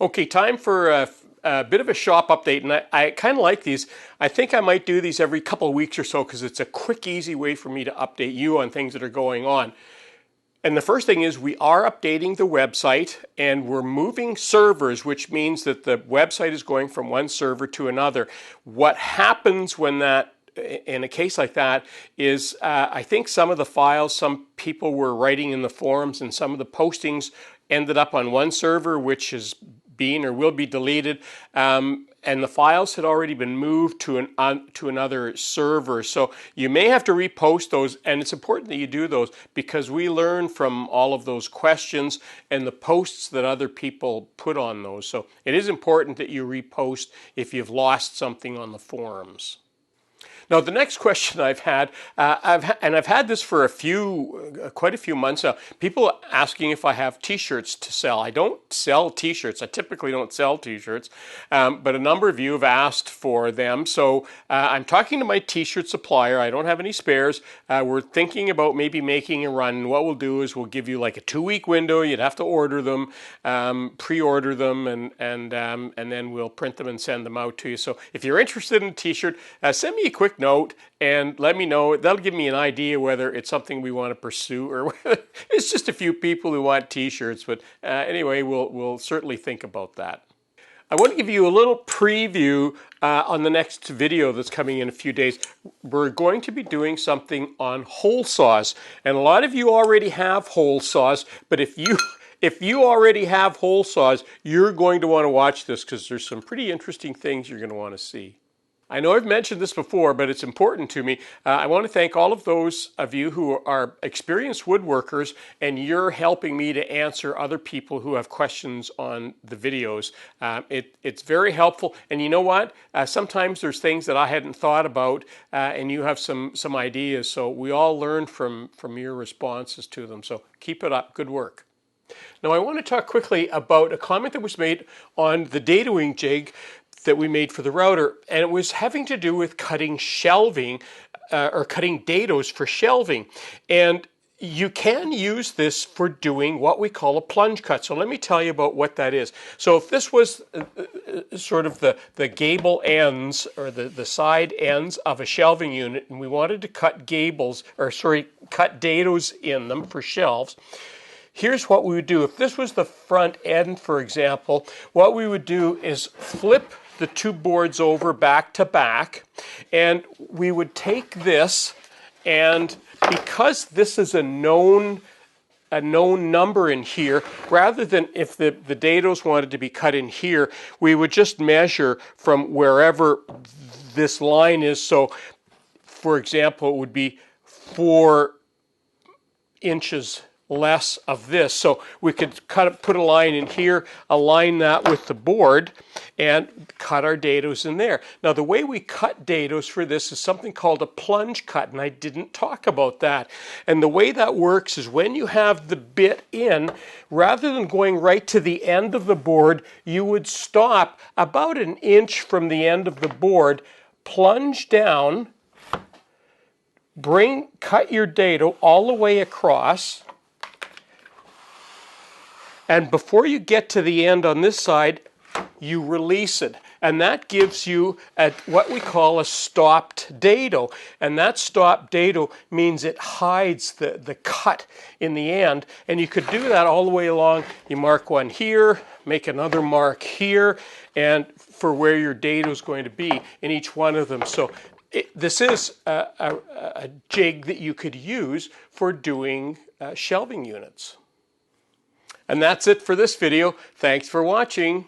Okay, time for a bit of a shop update, and I kind of like these. I think I might do these every couple of weeks or so because it's a quick, easy way for me to update you on things that are going on. And the first thing is we are updating the website and we're moving servers, which means that the website is going from one server to another. What happens when that, in a case like that, is I think some of the files some people were writing in the forums and some of the postings ended up on one server, which is being or will be deleted, and the files had already been moved to another server. So you may have to repost those, and it's important that you do those because we learn from all of those questions and the posts that other people put on those. So it is important that you repost if you've lost something on the forums. Now, the next question I've had, I've had this for quite a few months now. People asking if I have T-shirts to sell. I don't sell T-shirts. I typically don't sell T-shirts, but a number of you have asked for them. So I'm talking to my T-shirt supplier. I don't have any spares. We're thinking about maybe making a run. What we'll do is we'll give you like a 2-week window. You'd have to order them, pre-order them, and then we'll print them and send them out to you. So if you're interested in a T-shirt, send me a quick note and let me know. That'll give me an idea whether it's something we want to pursue or whether it's just a few people who want T-shirts. But anyway, we'll certainly think about that. I want to give you a little preview on the next video that's coming in a few days. We're going to be doing something on hole saws, and a lot of you already have hole saws, but if you already have hole saws, you're going to want to watch this because there's some pretty interesting things you're going to want to see. I know I've mentioned this before, but it's important to me. I want to thank all of those of you who are experienced woodworkers, and you're helping me to answer other people who have questions on the videos. It's very helpful, and you know what? Sometimes there's things that I hadn't thought about, and you have some ideas, so we all learn from your responses to them. So keep it up. Good work. Now I want to talk quickly about a comment that was made on the datoing jig that we made for the router, and it was having to do with cutting shelving or cutting dados for shelving. And you can use this for doing what we call a plunge cut. So let me tell you about what that is. So if this was sort of the gable ends or the side ends of a shelving unit, and we wanted to cut cut dados in them for shelves, here's what we would do. If this was the front end, for example, what we would do is flip the two boards over back to back, and we would take this, and because this is a known number in here, rather than if the dados wanted to be cut in here, we would just measure from wherever this line is. So, for example, it would be 4 inches less of this. So we could put a line in here, align that with the board, and cut our dados in there. Now the way we cut dados for this is something called a plunge cut, and I didn't talk about that. And the way that works is when you have the bit in, rather than going right to the end of the board, you would stop about 1 inch from the end of the board, plunge down, cut your dado all the way across, and before you get to the end on this side, you release it. And that gives you what we call a stopped dado. And that stopped dado means it hides the cut in the end. And you could do that all the way along. You mark one here, make another mark here, and for where your dado is going to be in each one of them. So this is a jig that you could use for doing shelving units. And that's it for this video. Thanks for watching.